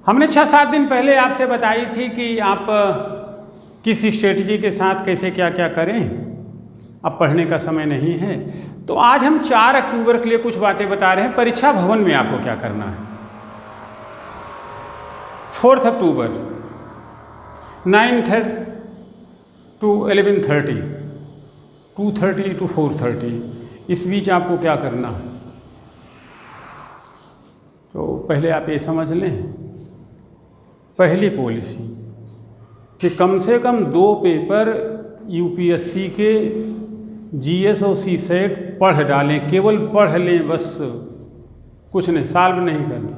हमने 6-7 दिन पहले आपसे बताई थी कि आप किस स्ट्रेटजी के साथ कैसे क्या क्या करें। अब पढ़ने का समय नहीं है, तो आज हम 4 अक्टूबर के लिए कुछ बातें बता रहे हैं। परीक्षा भवन में आपको क्या करना है। 4 अक्टूबर 9:30 to 11:30, 2:30 to 4:30, इस बीच आपको क्या करना है। तो पहले आप ये समझ लें, पहली पॉलिसी कि कम से कम 2 पेपर यूपीएससी के जीएस और सीसेट पढ़ डालें। केवल पढ़ लें बस, कुछ नहीं, सॉल्व नहीं करना।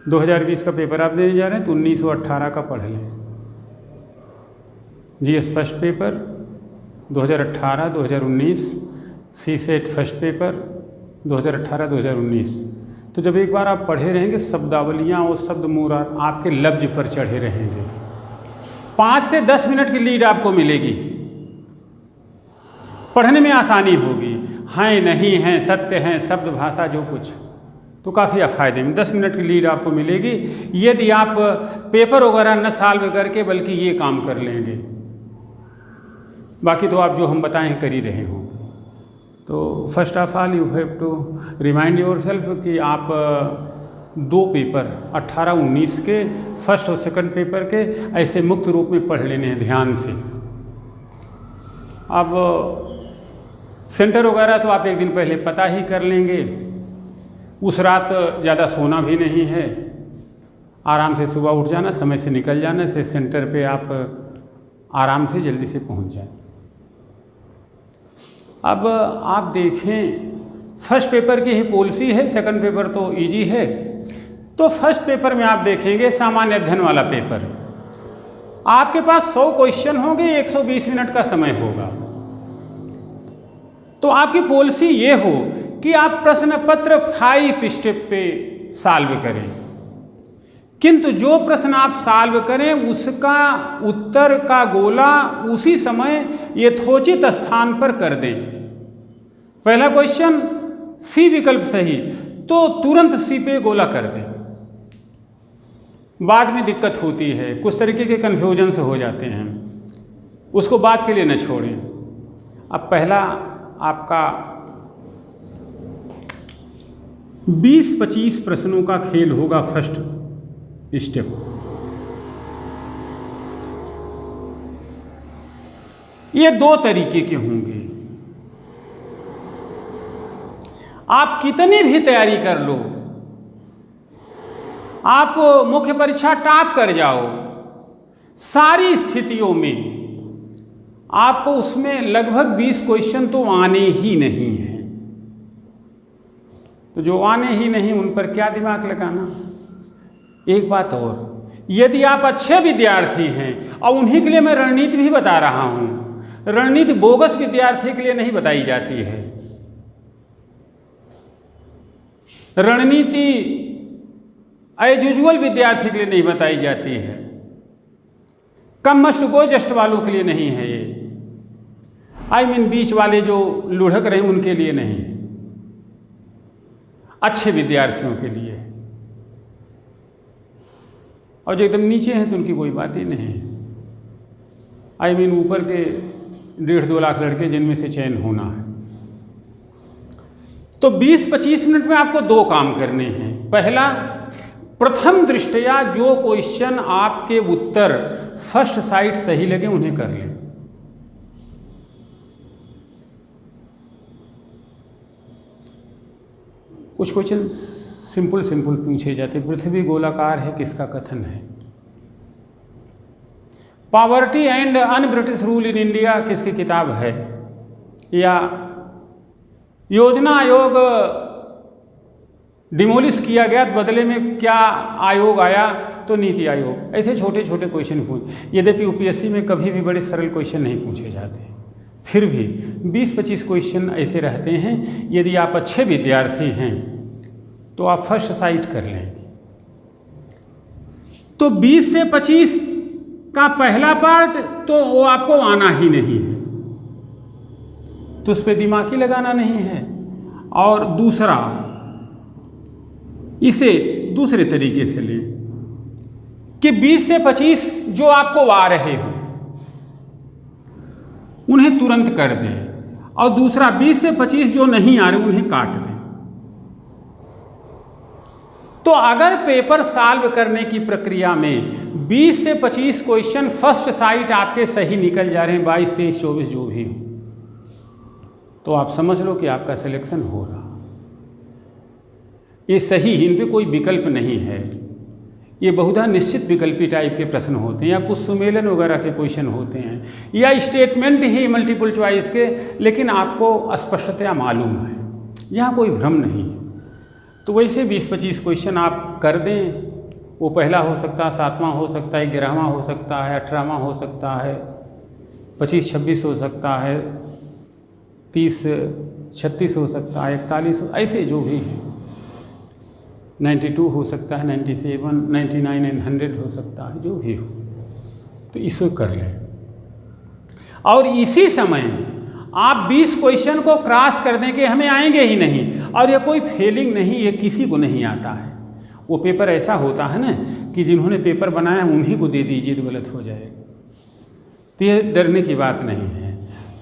2020 का पेपर आप देने जा रहे हैं तो 19 और 18 का पढ़ लें। GS first paper 2018, 2019, CSAT first paper 2018, 2019। तो जब एक बार आप पढ़े रहेंगे, शब्दावलियाँ और शब्द मूरा आपके लफ्ज पर चढ़े रहेंगे। 5 से 10 मिनट की लीड आपको मिलेगी, पढ़ने में आसानी होगी। हैं नहीं हैं, सत्य हैं, शब्द भाषा जो कुछ, तो काफ़ी फायदे में 10 मिनट की लीड आपको मिलेगी यदि आप पेपर वगैरह न सॉल्व करके बल्कि ये काम कर लेंगे। बाकी तो आप जो हम बताएं कर ही रहे होंगे। तो first of all you have to remind yourself कि आप 2 पेपर 18-19 के फर्स्ट और सेकंड पेपर के ऐसे मुक्त रूप में पढ़ लेने हैं ध्यान से। अब सेंटर वगैरह तो आप एक दिन पहले पता ही कर लेंगे। उस रात ज़्यादा सोना भी नहीं है, आराम से सुबह उठ जाना, समय से निकल जाना से सेंटर पे आप आराम से जल्दी से पहुंच जाएं। अब आप देखें, फर्स्ट पेपर की ही पॉलिसी है, सेकंड पेपर तो इजी है। तो फर्स्ट पेपर में आप देखेंगे सामान्य अध्ययन वाला पेपर, आपके पास 100 क्वेश्चन होंगे, 120 मिनट का समय होगा। तो आपकी पॉलिसी ये हो कि आप प्रश्न पत्र 5 स्टेप पे सॉल्व करें, किंतु जो प्रश्न आप सॉल्व करें उसका उत्तर का गोला उसी समय यथोचित स्थान पर कर दें। पहला क्वेश्चन सी विकल्प सही, तो तुरंत सी पे गोला कर दें। बाद में दिक्कत होती है, कुछ तरीके के कन्फ्यूजन्स हो जाते हैं, उसको बाद के लिए न छोड़ें। अब पहला आपका 20-25 प्रश्नों का खेल होगा फर्स्ट स्टेप। ये 2 तरीके के होंगे। आप कितनी भी तैयारी कर लो, आप मुख्य परीक्षा टॉप कर जाओ, सारी स्थितियों में आपको उसमें लगभग 20 क्वेश्चन तो आने ही नहीं हैं। तो जो आने ही नहीं उन पर क्या दिमाग लगाना। एक बात और, यदि आप अच्छे विद्यार्थी हैं, और उन्हीं के लिए मैं रणनीति भी बता रहा हूं, रणनीति बोगस विद्यार्थी के लिए नहीं बताई जाती है। रणनीति एज यूजुअल विद्यार्थी के लिए नहीं बताई जाती है। कम मस्ट गो जस्ट वालों के लिए नहीं है ये, बीच वाले जो लुढ़क रहे उनके लिए नहीं, अच्छे विद्यार्थियों के लिए। और जो एकदम नीचे हैं तो उनकी कोई बात ही नहीं। ऊपर के 1.5-2 लाख लड़के जिनमें से चयन होना है। तो 20-25 मिनट में आपको 2 काम करने हैं। पहला, प्रथम दृष्टया जो क्वेश्चन आपके उत्तर फर्स्ट साइट सही लगे उन्हें कर लें। कुछ क्वेश्चन सिंपल पूछे जाते। पृथ्वी गोलाकार है, किसका कथन है। Poverty and un British rule in India किसकी किताब है। या योजना आयोग डिमोलिश किया गया, बदले में क्या आयोग आया, तो नीति आयोग। ऐसे छोटे छोटे क्वेश्चन पूछ। यद्यपि यूपीएससी में कभी भी बड़े सरल क्वेश्चन नहीं पूछे जाते, फिर भी 20-25 क्वेश्चन ऐसे रहते हैं। यदि आप अच्छे विद्यार्थी हैं तो आप फर्स्ट साइट कर लेंगे। तो 20 से 25 का पहला पार्ट तो वो आपको आना ही नहीं है, तो उस पर दिमाग ही लगाना नहीं है। और दूसरा इसे दूसरे तरीके से लें कि 20 से 25 जो आपको आ रहे हो उन्हें तुरंत कर दें, और दूसरा 20 से 25 जो नहीं आ रहे उन्हें काट दें। तो अगर पेपर सॉल्व करने की प्रक्रिया में 20 से 25 क्वेश्चन फर्स्ट साइट आपके सही निकल जा रहे हैं, 22, 23, 24 जो भी हो, तो आप समझ लो कि आपका सिलेक्शन हो रहा। ये सही, इन पे कोई विकल्प नहीं है। ये बहुधा निश्चित विकल्पी टाइप के प्रश्न होते हैं, या कुछ सुमेलन वगैरह के क्वेश्चन होते हैं, या स्टेटमेंट ही मल्टीपल चॉइस के, लेकिन आपको स्पष्टतया मालूम है, यहाँ कोई भ्रम नहीं है। तो वैसे 20-25 क्वेश्चन आप कर दें। वो पहला हो सकता है, 7वां हो सकता है, 11वां हो सकता है, 18वां हो सकता है, 25-26 हो सकता है, 30-36 हो सकता है, 41, ऐसे जो भी है, 92 हो सकता है, 97, 99 एंड 100 हो सकता है, जो भी हो, तो इसको कर लें। और इसी समय आप 20 क्वेश्चन को क्रॉस कर दें कि हमें आएंगे ही नहीं, और ये कोई फेलिंग नहीं, ये किसी को नहीं आता है। वो पेपर ऐसा होता है ना कि जिन्होंने पेपर बनाया है उन्हीं को दे दीजिए तो गलत हो जाएगा, तो ये डरने की बात नहीं है।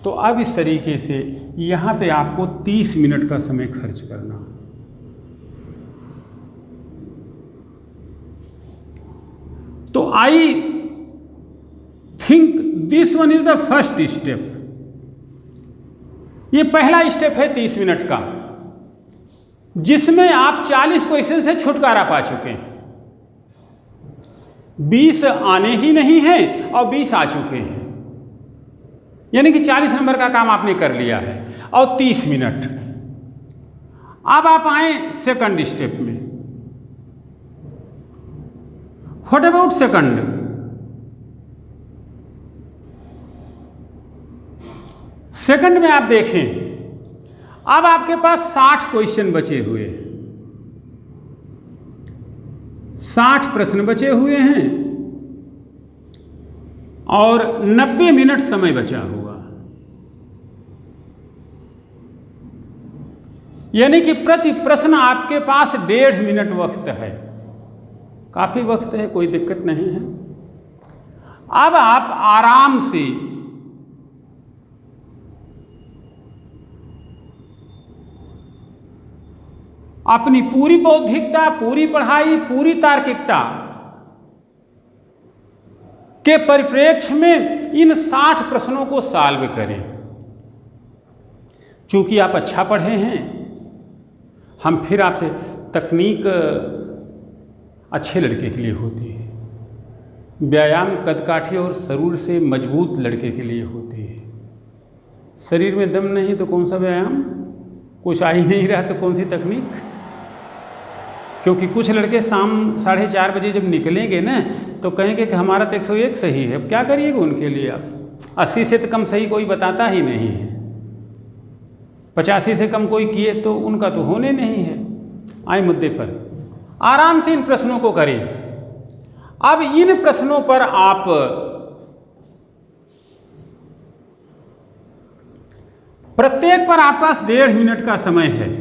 तो अब इस तरीके से यहाँ पे आपको 30 मिनट का समय खर्च करना। तो I think this one is the first step. ये पहला स्टेप है 30 मिनट का, जिसमें आप 40 क्वेश्चन से छुटकारा पा चुके हैं। 20 आने ही नहीं है और 20 आ चुके हैं, यानी कि 40 नंबर का काम आपने कर लिया है। और 30 मिनट। अब आप आए सेकंड स्टेप में। What about second? सेकंड में आप देखें, अब आपके पास 60 क्वेश्चन बचे हुए हैं, 60 प्रश्न बचे हुए हैं और 90 मिनट समय बचा हुआ, यानी कि प्रति प्रश्न आपके पास 1.5 मिनट वक्त है। काफ़ी वक्त है, कोई दिक्कत नहीं है। अब आप आराम से अपनी पूरी बौद्धिकता, पूरी पढ़ाई, पूरी तार्किकता के परिप्रेक्ष्य में इन 60 प्रश्नों को सॉल्व करें। चूंकि आप अच्छा पढ़े हैं, हम फिर आपसे, तकनीक अच्छे लड़के के लिए होती है, व्यायाम कदकाठी और शरीर से मजबूत लड़के के लिए होती है। शरीर में दम नहीं तो कौन सा व्यायाम, कुछ आ ही नहीं रहा तो कौन सी तकनीक। क्योंकि कुछ लड़के शाम 4:30 बजे जब निकलेंगे ना तो कहेंगे कि हमारा तो 101 सही है। अब क्या करिएगा उनके लिए आप? 80 से तो कम सही कोई बताता ही नहीं है, 85 से कम कोई किए तो उनका तो होने नहीं है। आए मुद्दे पर, आराम से इन प्रश्नों को करें। अब इन प्रश्नों पर आप प्रत्येक पर आपके पास 1.5 मिनट का समय है।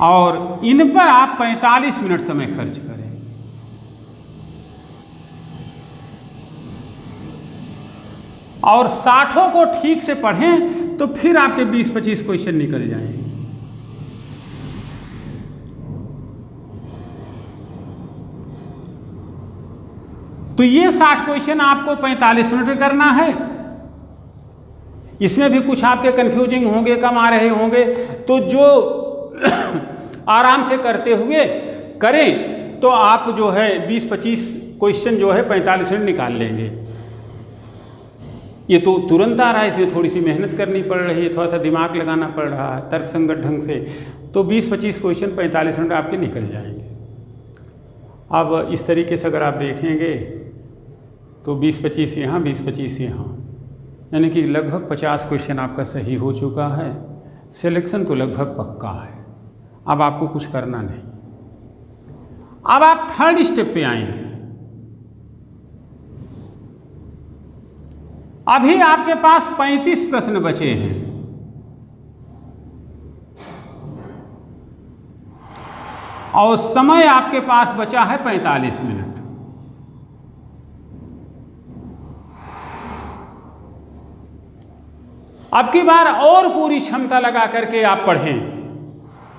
और इन पर आप 45 मिनट समय खर्च करें। और 60 को ठीक से पढ़ें तो फिर आपके 20-25 क्वेश्चन निकल जाएंगे। तो ये 60 क्वेश्चन आपको 45 मिनट में करना है। इसमें भी कुछ आपके कंफ्यूजिंग होंगे, कम आ रहे होंगे, तो जो आराम से करते हुए करें तो आप जो है 20-25 क्वेश्चन जो है 45 मिनट निकाल लेंगे। ये तो तुरंत आ रहा है, इसमें थोड़ी सी मेहनत करनी पड़ रही है, थोड़ा सा दिमाग लगाना पड़ रहा है तर्कसंगत ढंग से। तो 20-25 क्वेश्चन 45 मिनट आपके निकल जाएंगे। अब इस तरीके से अगर आप देखेंगे तो 20-25 यहाँ, 20-25 यहाँ, यानी कि लगभग 50 क्वेश्चन आपका सही हो चुका है। सिलेक्शन तो लगभग पक्का है। अब आपको कुछ करना नहीं। अब आप थर्ड स्टेप पे आए। अभी आपके पास 35 प्रश्न बचे हैं। और समय आपके पास बचा है 45 मिनट। अब की बार और पूरी क्षमता लगा करके आप पढ़ें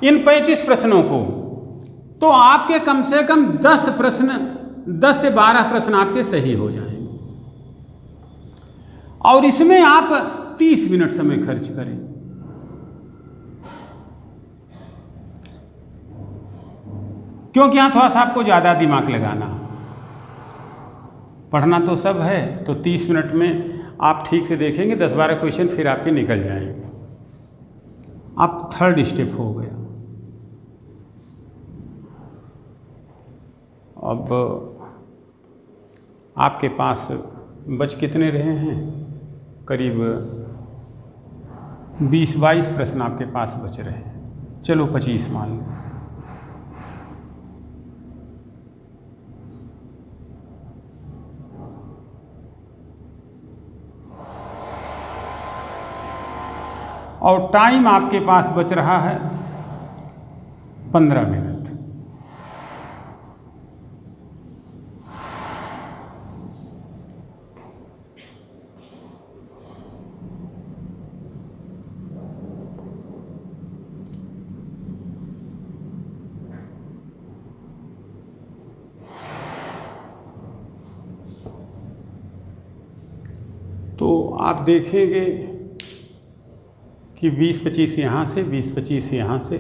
इन 35 प्रश्नों को, तो आपके कम से कम 10 प्रश्न, 10 से 12 प्रश्न आपके सही हो जाएंगे। और इसमें आप 30 मिनट समय खर्च करें। क्योंकि यहाँ थोड़ा सा आपको ज़्यादा दिमाग लगाना, पढ़ना तो सब है, तो 30 मिनट में आप ठीक से देखेंगे 10-12 क्वेश्चन फिर आपके निकल जाएंगे। अब थर्ड स्टेप हो गया। अब आपके पास बच कितने रहे हैं? करीब 20-22 प्रश्न आपके पास बच रहे हैं। चलो 25 मान लो। और टाइम आपके पास बच रहा है 15 मिनट। तो आप देखेंगे कि 20-25 यहाँ से, 20-25 यहाँ से,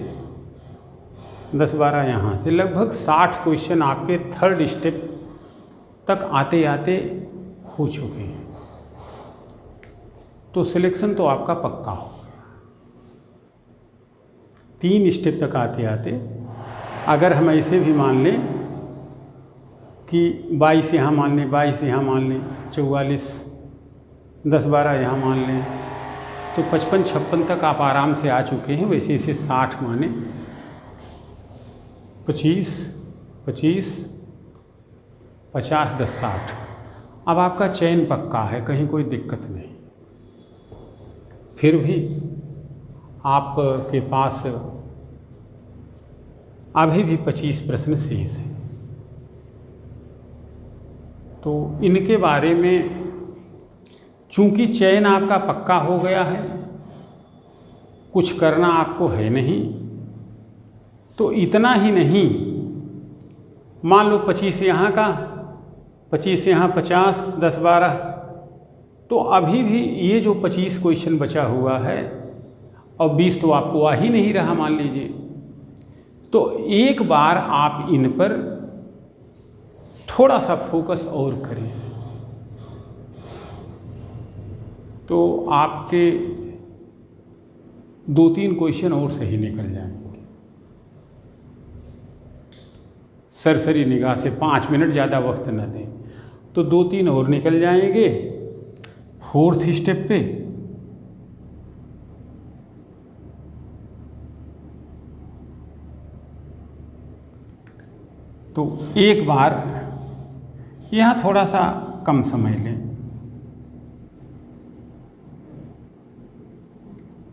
10-12 यहाँ से, लगभग 60 क्वेश्चन आपके थर्ड स्टेप तक आते आते हो चुके हैं। तो सिलेक्शन तो आपका पक्का हो गया। 3 स्टेप तक आते आते अगर हम ऐसे भी मान लें कि 22 यहाँ मान लें, 22 यहाँ मान लें, 44, 10-12 यहाँ मान लें, तो 55-56 तक आप आराम से आ चुके हैं। वैसे इसे 60 माने, 25, 50, 10, 60। अब आपका चयन पक्का है, कहीं कोई दिक्कत नहीं। फिर भी आपके पास अभी भी 25 प्रश्न शेष हैं। तो इनके बारे में चूंकि चयन आपका पक्का हो गया है, कुछ करना आपको है नहीं, तो इतना ही नहीं, मान लो 25 यहाँ का, 25 यहाँ, 50, 10-12, तो अभी भी ये जो 25 क्वेश्चन बचा हुआ है और 20 तो आपको आ ही नहीं रहा मान लीजिए, तो एक बार आप इन पर थोड़ा सा फोकस और करें तो आपके 2-3 क्वेश्चन और सही निकल जाएंगे। सरसरी निगाह से 5 मिनट ज़्यादा वक्त न दें तो 2-3 और निकल जाएंगे। 4th स्टेप पे तो एक बार यहाँ थोड़ा सा कम समय लें,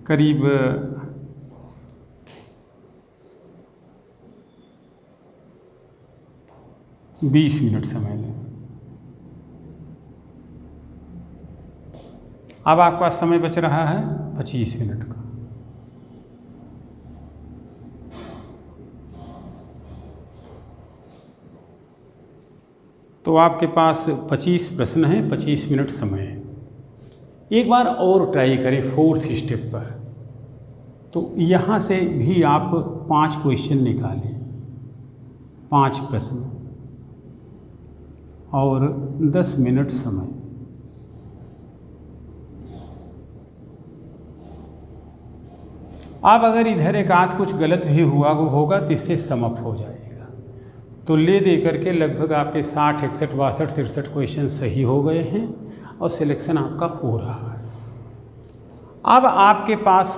करीब 20 मिनट समय लें। अब आपके पास समय बच रहा है 25 मिनट का। तो आपके पास 25 प्रश्न हैं, 25 मिनट समय है। एक बार और ट्राई करें 4th स्टेप पर। तो यहाँ से भी आप 5 क्वेश्चन निकालें, 5 प्रश्न और 10 मिनट समय। अब अगर इधर एक आध कुछ गलत भी हुआ होगा तो इससे समअप हो जाएगा। तो ले दे करके लगभग आपके 60, 61, 62, 63 क्वेश्चन सही हो गए हैं और सिलेक्शन आपका हो रहा है। अब आपके पास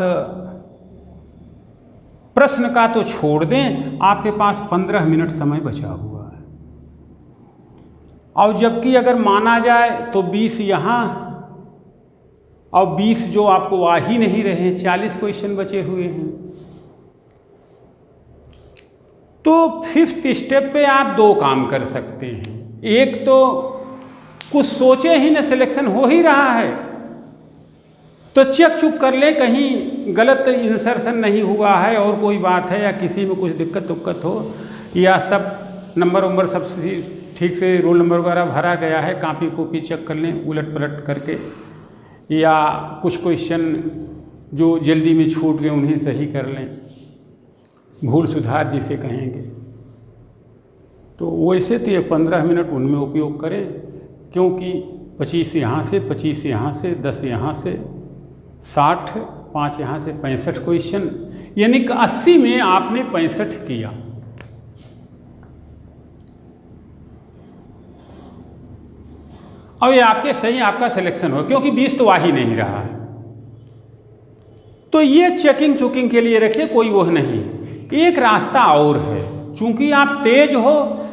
प्रश्न का तो छोड़ दें, आपके पास 15 मिनट समय बचा हुआ है। और जबकि अगर माना जाए तो 20 यहाँ और 20 जो आपको आ ही नहीं रहे, 40 क्वेश्चन बचे हुए हैं। तो 5th स्टेप पे आप 2 काम कर सकते हैं। एक तो कुछ सोचे ही न, सिलेक्शन हो ही रहा है तो चेक चुक कर ले कहीं गलत इंसर्शन नहीं हुआ है और कोई बात है, या किसी में कुछ दिक्कत उक्कत हो, या सब नंबर सब ठीक से रोल नंबर वगैरह भरा गया है, कापी कॉपी चेक कर लें उलट पलट करके, या कुछ क्वेश्चन जो जल्दी में छूट गए उन्हें सही कर लें, भूल सुधार जिसे कहेंगे। तो वैसे तो ये 15 मिनट उनमें उपयोग करें, क्योंकि 25 यहाँ से, 25 यहाँ से, 10 यहाँ से, 60, 5 यहाँ से 65 क्वेश्चन, यानी कि 80 में आपने 65 किया। अब ये आपके सही आपका सिलेक्शन हो, क्योंकि 20 तो आ ही नहीं रहा है। तो ये चेकिंग चुकिंग के लिए रखिए, कोई वो नहीं। एक रास्ता और है, चूंकि आप तेज हो,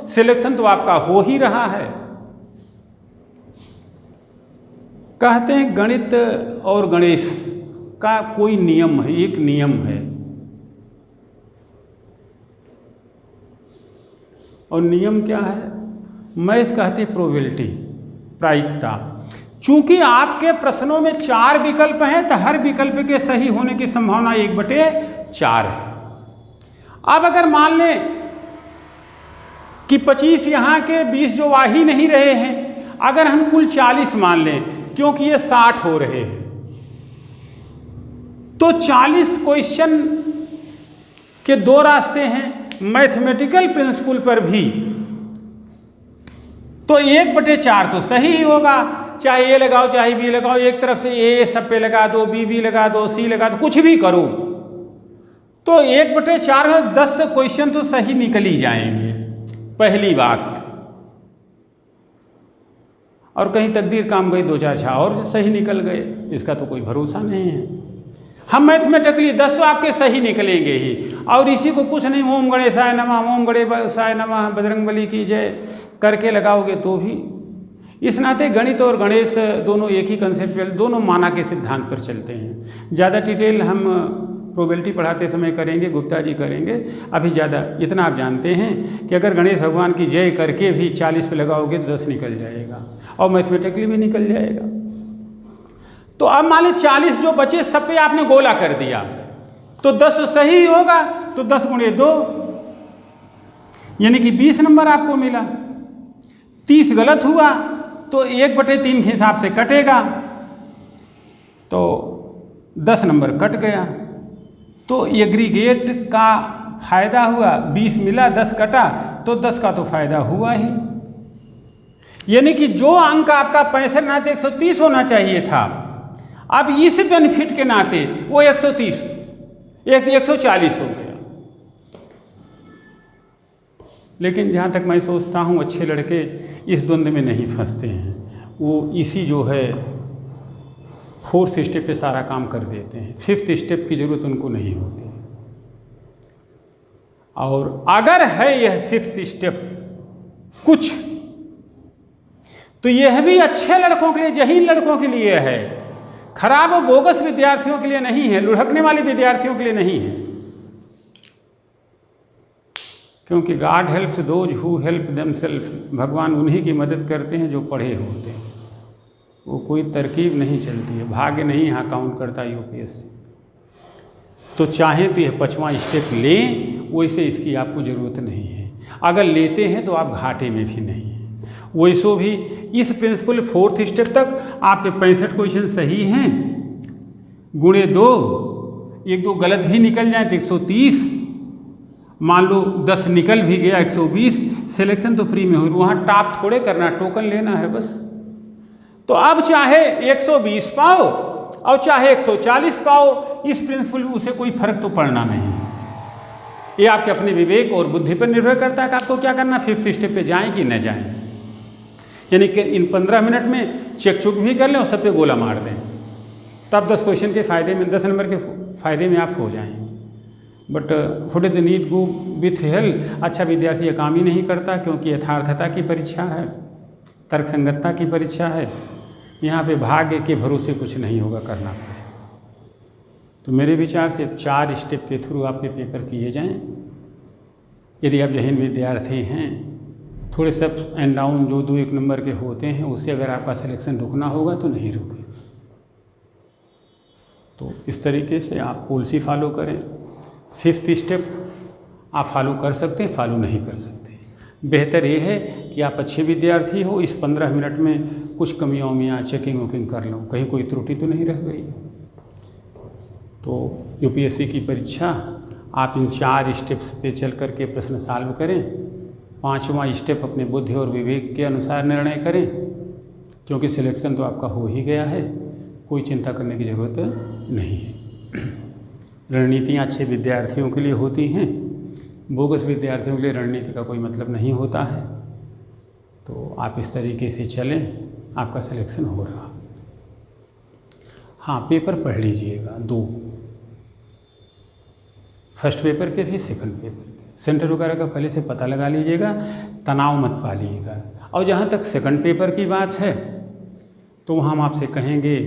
सिलेक्शन तो आपका हो ही रहा है। कहते हैं गणित और गणेश का कोई नियम है, एक नियम है, और नियम क्या है? मैथ कहते हैं प्रोबेबिलिटी, प्रायिकता। चूंकि आपके प्रश्नों में 4 विकल्प हैं तो हर विकल्प के सही होने की संभावना 1/4 है। अब अगर मान लें कि 25 यहाँ के 20 जो आ ही नहीं रहे हैं, अगर हम कुल 40 मान लें, क्योंकि ये 60 हो रहे हैं, तो 40 क्वेश्चन के 2 रास्ते हैं मैथमेटिकल प्रिंसिपल पर भी। तो 1/4 तो सही ही होगा, चाहे ए लगाओ चाहे बी लगाओ, एक तरफ से ए सब पे लगा दो, बी लगा दो, सी लगा दो, कुछ भी करो, तो 1/4 में 10 क्वेश्चन तो सही निकल ही जाएंगे, पहली बात। और कहीं तकदीर काम गई 2-4 छा और सही निकल गए, इसका तो कोई भरोसा नहीं है। हम मैथमेटिकली 10 तो आपके सही निकलेंगे ही, और इसी को कुछ नहीं ओम गणेशाय नमः, ओम गणेशाय नमः, बजरंगबली की जय करके लगाओगे तो भी। इस नाते गणित और गणेश दोनों एक ही कंसेप्ट, दोनों माना के सिद्धांत पर चलते हैं। ज़्यादा डिटेल हम प्रोबेबिलिटी पढ़ाते समय करेंगे, गुप्ता जी करेंगे। अभी ज़्यादा इतना आप जानते हैं कि अगर गणेश भगवान की जय करके भी 40 पे लगाओगे तो 10 निकल जाएगा, और मैथमेटिकली भी निकल जाएगा। तो अब मान लीजिए 40 जो बचे सब पे आपने गोला कर दिया, तो 10 सही होगा, तो 10 × 2 यानी कि 20 नंबर आपको मिला। 30 गलत हुआ तो 1/3 के हिसाब से कटेगा, तो 10 नंबर कट गया। तो एग्रीगेट का फायदा हुआ, 20 मिला 10 कटा, तो 10 का तो फायदा हुआ ही। यानी कि जो अंक आपका 65 नाते 130 होना चाहिए था, अब इस बेनिफिट के नाते वो 140 हो गया। लेकिन जहाँ तक मैं सोचता हूँ अच्छे लड़के इस द्वंद्व में नहीं फंसते हैं, वो इसी जो है 4th स्टेप पे सारा काम कर देते हैं, 5th स्टेप की ज़रूरत उनको नहीं होती। और अगर है यह 5th स्टेप कुछ, तो यह भी अच्छे लड़कों के लिए, जहीन लड़कों के लिए है, खराब और बोगस विद्यार्थियों के लिए नहीं है, लुढ़कने वाले विद्यार्थियों के लिए नहीं है। क्योंकि God helps those who help themselves, भगवान उन्हीं की मदद करते हैं जो पढ़े होते हैं। वो कोई तरकीब नहीं चलती है, भाग्य नहीं यहाँ काउंट करता यूपीएससी। तो चाहे तो यह 5वां स्टेप लें, वैसे इसकी आपको ज़रूरत नहीं है। अगर लेते हैं तो आप घाटे में भी नहीं हैं। वैसो भी इस प्रिंसिपल 4th स्टेप तक आपके 65 क्वेश्चन सही हैं, × 2, 1-2 गलत भी निकल जाए तो 130, मान लो 10 निकल भी गया 120, सिलेक्शन तो फ्री में हो। वहाँ टॉप थोड़े करना, टोकन लेना है बस। तो अब चाहे 120 पाओ और चाहे 140 पाओ, इस प्रिंसिपल उसे कोई फर्क तो पड़ना नहीं। ये आपके अपने विवेक और बुद्धि पर निर्भर करता है कि आपको क्या करना, 5th स्टेप पे जाएं कि न जाएं। यानी कि इन 15 मिनट में चेक चुक भी कर लें और सब पे गोला मार दें, तब 10 क्वेश्चन के फायदे में, 10 नंबर के फायदे में आप हो जाएंगे। But hood the need go with help, अच्छा विद्यार्थी ये काम ही नहीं करता, क्योंकि यथार्थता की परीक्षा है, तर्कसंगतता की परीक्षा है। यहाँ पे भाग्य के भरोसे कुछ नहीं होगा, करना पड़ेगा। तो मेरे विचार से 4 स्टेप के थ्रू आपके पेपर किए जाएं, यदि आप जहीन विद्यार्थी हैं, थोड़े से अप एंड डाउन जो 2-1 नंबर के होते हैं, उससे अगर आपका सिलेक्शन रुकना होगा तो नहीं रुके। तो इस तरीके से आप पॉलिसी फॉलो करें। 5th स्टेप आप फॉलो कर सकते हैं, फॉलो नहीं कर सकते। बेहतर ये है कि आप अच्छे विद्यार्थी हो, इस 15 मिनट में कुछ कमियाँ उमियाँ चेकिंग वोकिंग कर लो, कहीं कोई त्रुटि तो नहीं रह गई। तो यूपीएससी की परीक्षा आप इन 4 स्टेप्स पे चल कर के प्रश्न सॉल्व करें। 5वां स्टेप अपने बुद्धि और विवेक के अनुसार निर्णय करें, क्योंकि सिलेक्शन तो आपका हो ही गया है, कोई चिंता करने की ज़रूरत नहीं है। रणनीतियाँ अच्छे विद्यार्थियों के लिए होती हैं, बोगस विद्यार्थियों के लिए रणनीति का कोई मतलब नहीं होता है। तो आप इस तरीके से चलें, आपका सिलेक्शन हो रहा। हाँ, पेपर पढ़ लीजिएगा 2, फर्स्ट पेपर के भी सेकंड पेपर के, सेंटर वगैरह का पहले से पता लगा लीजिएगा, तनाव मत पालिएगा। और जहाँ तक सेकंड पेपर की बात है, तो वहाँ हम आपसे कहेंगे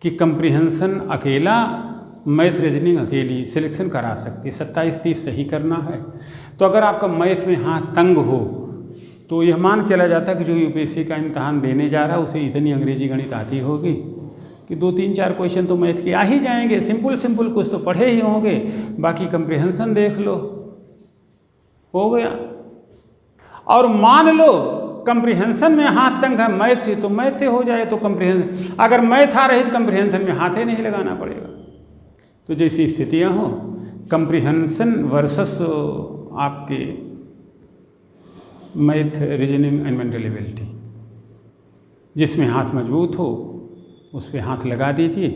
कि कंप्रीहेंशन अकेला, मैथ रीजनिंग अकेली सिलेक्शन करा सकती है। 27-30 सही करना है। तो अगर आपका मैथ में हाथ तंग हो तो यह मान चला जाता है कि जो यूपीएससी का इम्तहान देने जा रहा है उसे इतनी अंग्रेजी गणित आती होगी कि 2-3-4 क्वेश्चन तो मैथ के आ ही जाएंगे, सिंपल कुछ तो पढ़े ही होंगे, बाकी कंप्रीहेंशन देख लो, हो गया। और मान लो कंप्रीहेंशन में हाथ तंग है मैथ से, तो मैथ से हो जाए, तो कंप्रीहेंशन, अगर मैथ आ रही तो कंप्रीहेंशन में हाथ ही नहीं लगाना पड़ेगा। तो जैसी स्थितियाँ हो, कंप्रीहेंशन वर्सेस आपके math reasoning and mental ability, जिसमें हाथ मजबूत हो उस पर हाथ लगा दीजिए।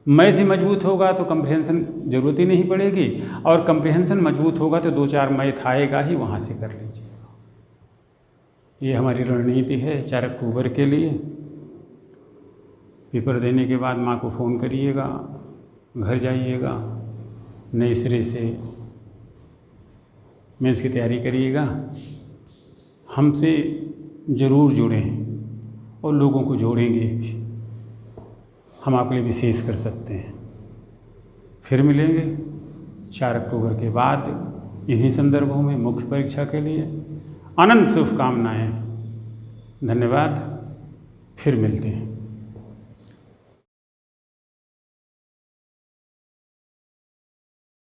मैथ ही मजबूत होगा तो कंप्रीहेंशन ज़रूरत ही नहीं पड़ेगी, और कंप्रीहेंशन मजबूत होगा तो 2-4 मैथ आएगा ही, वहाँ से कर लीजिएगा। ये हमारी रणनीति है 4 अक्टूबर के लिए। पेपर देने के बाद माँ को फ़ोन करिएगा, घर जाइएगा, नए सिरे से मेंस की तैयारी करिएगा। हमसे ज़रूर जुड़ें और लोगों को जोड़ेंगे भी, हम आपके लिए विशेष कर सकते हैं। फिर मिलेंगे 4 अक्टूबर के बाद इन्हीं संदर्भों में मुख्य परीक्षा के लिए। अनंत शुभकामनाएं। धन्यवाद, फिर मिलते हैं।